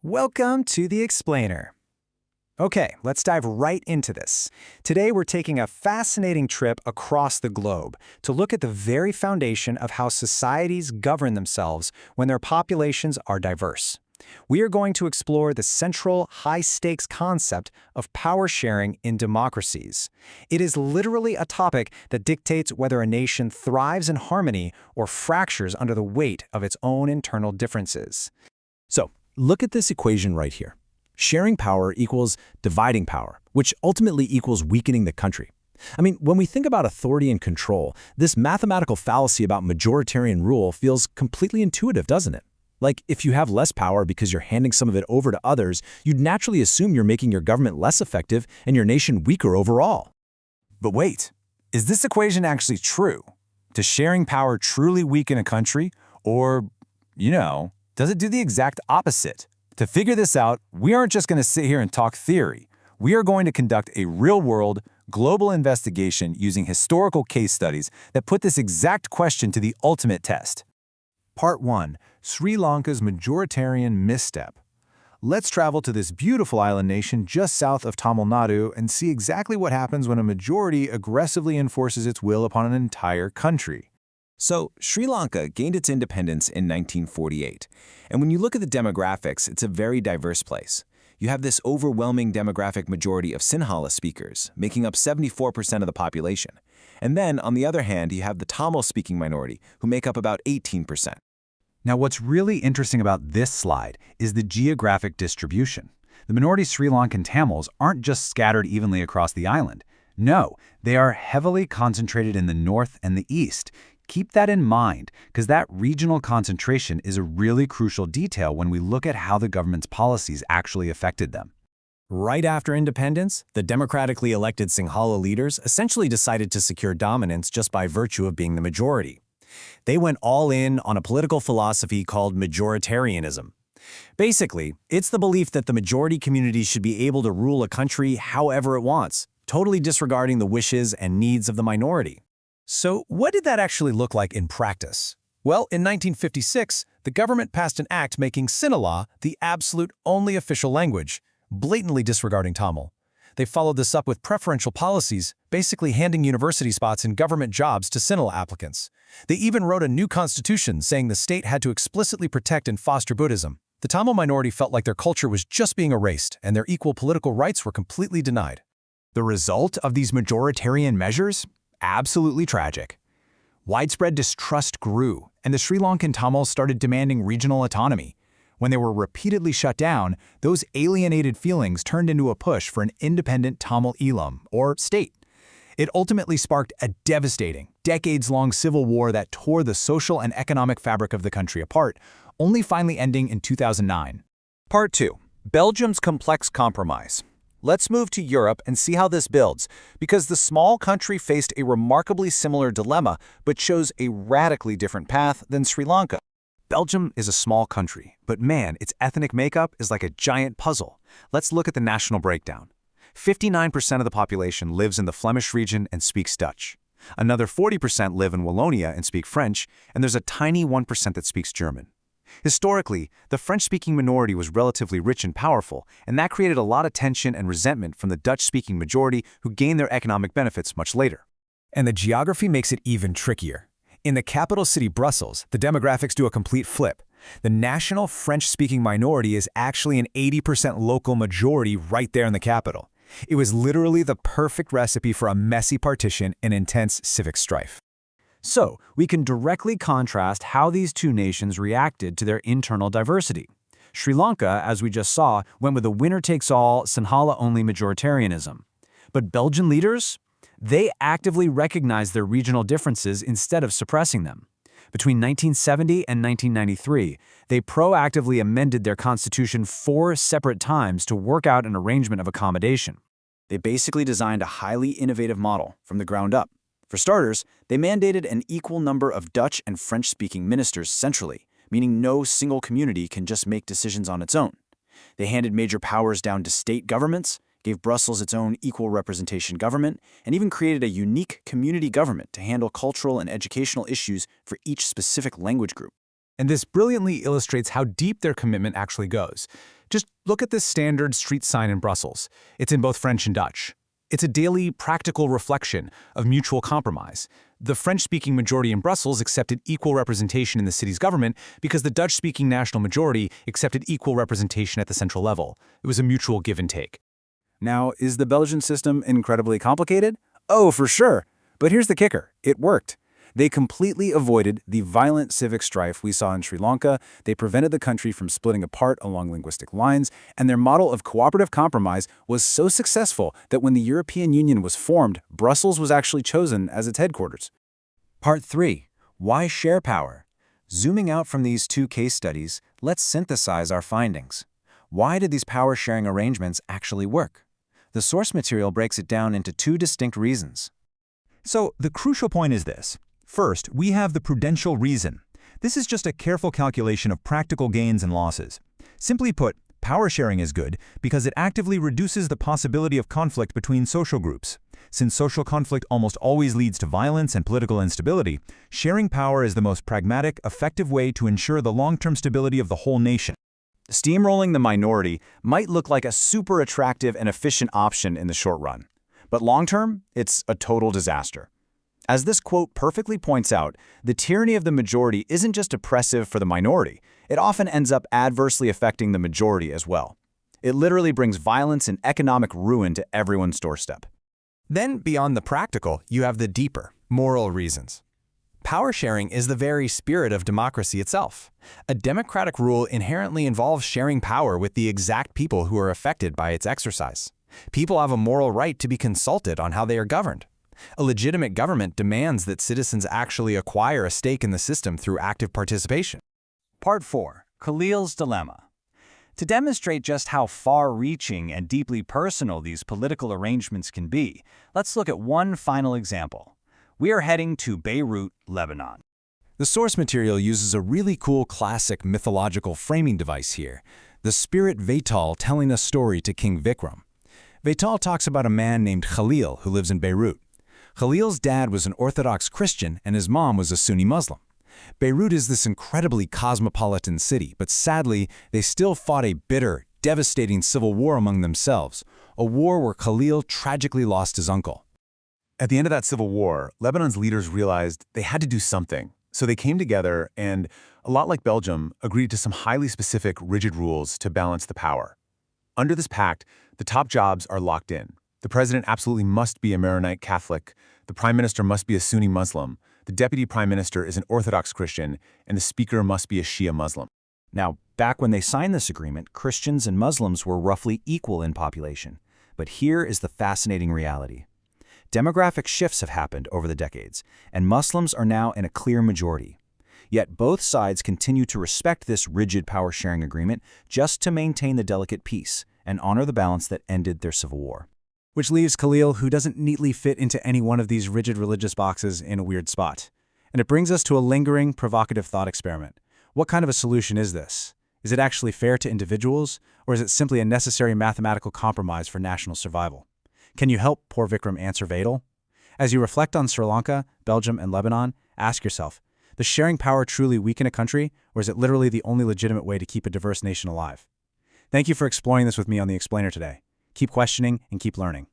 Welcome to The Explainer. Okay, let's dive right into this. Today we're taking a fascinating trip across the globe to look at the very foundation of how societies govern themselves when their populations are diverse. We are going to explore the central, high-stakes concept of power sharing in democracies. It is literally a topic that dictates whether a nation thrives in harmony or fractures under the weight of its own internal differences. So, look at this equation right here. Sharing power equals dividing power, which ultimately equals weakening the country. I mean, when we think about authority and control, this mathematical fallacy about majoritarian rule feels completely intuitive, doesn't it? Like, if you have less power because you're handing some of it over to others, you'd naturally assume you're making your government less effective and your nation weaker overall. But wait, is this equation actually true? Does sharing power truly weaken a country? Or, does it do the exact opposite? To figure this out, we aren't just going to sit here and talk theory. We are going to conduct a real-world, global investigation using historical case studies that put this exact question to the ultimate test. Part 1. Sri Lanka's majoritarian misstep. Let's travel to this beautiful island nation just south of Tamil Nadu and see exactly what happens when a majority aggressively enforces its will upon an entire country. So, Sri Lanka gained its independence in 1948. And when you look at the demographics, it's a very diverse place. You have this overwhelming demographic majority of Sinhala speakers, making up 74% of the population. And then, on the other hand, you have the Tamil-speaking minority, who make up about 18%. Now, what's really interesting about this slide is the geographic distribution. The minority Sri Lankan Tamils aren't just scattered evenly across the island. No, they are heavily concentrated in the north and the east. Keep that in mind, because that regional concentration is a really crucial detail when we look at how the government's policies actually affected them. Right after independence, the democratically elected Sinhala leaders essentially decided to secure dominance just by virtue of being the majority. They went all in on a political philosophy called majoritarianism. Basically, it's the belief that the majority community should be able to rule a country however it wants, totally disregarding the wishes and needs of the minority. So what did that actually look like in practice? Well, in 1956, the government passed an act making Sinhala the absolute only official language, blatantly disregarding Tamil. They followed this up with preferential policies, basically handing university spots in government jobs to Sinhala applicants. They even wrote a new constitution saying the state had to explicitly protect and foster Buddhism. The Tamil minority felt like their culture was just being erased and their equal political rights were completely denied. The result of these majoritarian measures? Absolutely tragic. Widespread distrust grew, and the Sri Lankan Tamils started demanding regional autonomy. When they were repeatedly shut down, those alienated feelings turned into a push for an independent Tamil Eelam, or state. It ultimately sparked a devastating, decades-long civil war that tore the social and economic fabric of the country apart, only finally ending in 2009. Part 2. Belgium's complex compromise. Let's move to Europe and see how this builds, because the small country faced a remarkably similar dilemma but chose a radically different path than Sri Lanka. Belgium is a small country, but man, its ethnic makeup is like a giant puzzle. Let's look at the national breakdown. 59% of the population lives in the Flemish region and speaks Dutch. Another 40% live in Wallonia and speak French, and there's a tiny 1% that speaks German. Historically, the French-speaking minority was relatively rich and powerful, and that created a lot of tension and resentment from the Dutch-speaking majority who gained their economic benefits much later. And the geography makes it even trickier. In the capital city Brussels, the demographics do a complete flip. The national French-speaking minority is actually an 80% local majority right there in the capital. It was literally the perfect recipe for a messy partition and intense civic strife. So, we can directly contrast how these two nations reacted to their internal diversity. Sri Lanka, as we just saw, went with a winner-takes-all, Sinhala-only majoritarianism. But Belgian leaders? They actively recognized their regional differences instead of suppressing them. Between 1970 and 1993, they proactively amended their constitution 4 separate times to work out an arrangement of accommodation. They basically designed a highly innovative model from the ground up. For starters, they mandated an equal number of Dutch and French-speaking ministers centrally, meaning no single community can just make decisions on its own. They handed major powers down to state governments, gave Brussels its own equal representation government, and even created a unique community government to handle cultural and educational issues for each specific language group. And this brilliantly illustrates how deep their commitment actually goes. Just look at this standard street sign in Brussels. It's in both French and Dutch. It's a daily, practical reflection of mutual compromise. The French-speaking majority in Brussels accepted equal representation in the city's government because the Dutch-speaking national majority accepted equal representation at the central level. It was a mutual give and take. Now, is the Belgian system incredibly complicated? Oh, for sure. But here's the kicker. It worked. They completely avoided the violent civic strife we saw in Sri Lanka, they prevented the country from splitting apart along linguistic lines, and their model of cooperative compromise was so successful that when the European Union was formed, Brussels was actually chosen as its headquarters. Part 3. Why share power? Zooming out from these two case studies, let's synthesize our findings. Why did these power-sharing arrangements actually work? The source material breaks it down into two distinct reasons. So the crucial point is this. First, we have the prudential reason. This is just a careful calculation of practical gains and losses. Simply put, power sharing is good because it actively reduces the possibility of conflict between social groups. Since social conflict almost always leads to violence and political instability, sharing power is the most pragmatic, effective way to ensure the long-term stability of the whole nation. Steamrolling the minority might look like a super attractive and efficient option in the short run. But long-term, it's a total disaster. As this quote perfectly points out, the tyranny of the majority isn't just oppressive for the minority. It often ends up adversely affecting the majority as well. It literally brings violence and economic ruin to everyone's doorstep. Then, beyond the practical, you have the deeper, moral reasons. Power sharing is the very spirit of democracy itself. A democratic rule inherently involves sharing power with the exact people who are affected by its exercise. People have a moral right to be consulted on how they are governed. A legitimate government demands that citizens actually acquire a stake in the system through active participation. Part 4. Khalil's Dilemma. To demonstrate just how far-reaching and deeply personal these political arrangements can be, let's look at one final example. We are heading to Beirut, Lebanon. The source material uses a really cool classic mythological framing device here, the spirit Vaital telling a story to King Vikram. Vaital talks about a man named Khalil who lives in Beirut. Khalil's dad was an Orthodox Christian and his mom was a Sunni Muslim. Beirut is this incredibly cosmopolitan city, but sadly, they still fought a bitter, devastating civil war among themselves, a war where Khalil tragically lost his uncle. At the end of that civil war, Lebanon's leaders realized they had to do something. So they came together and, a lot like Belgium, agreed to some highly specific, rigid rules to balance the power. Under this pact, the top jobs are locked in. The president absolutely must be a Maronite Catholic, the prime minister must be a Sunni Muslim, the deputy prime minister is an Orthodox Christian, and the speaker must be a Shia Muslim. Now, back when they signed this agreement, Christians and Muslims were roughly equal in population. But here is the fascinating reality. Demographic shifts have happened over the decades, and Muslims are now in a clear majority. Yet both sides continue to respect this rigid power-sharing agreement just to maintain the delicate peace and honor the balance that ended their civil war. Which leaves Khalil, who doesn't neatly fit into any one of these rigid religious boxes, in a weird spot. And it brings us to a lingering, provocative thought experiment. What kind of a solution is this? Is it actually fair to individuals, or is it simply a necessary mathematical compromise for national survival? Can you help poor Vikram answer Vadal? As you reflect on Sri Lanka, Belgium, and Lebanon, ask yourself, does sharing power truly weaken a country, or is it literally the only legitimate way to keep a diverse nation alive? Thank you for exploring this with me on The Explainer today. Keep questioning and keep learning.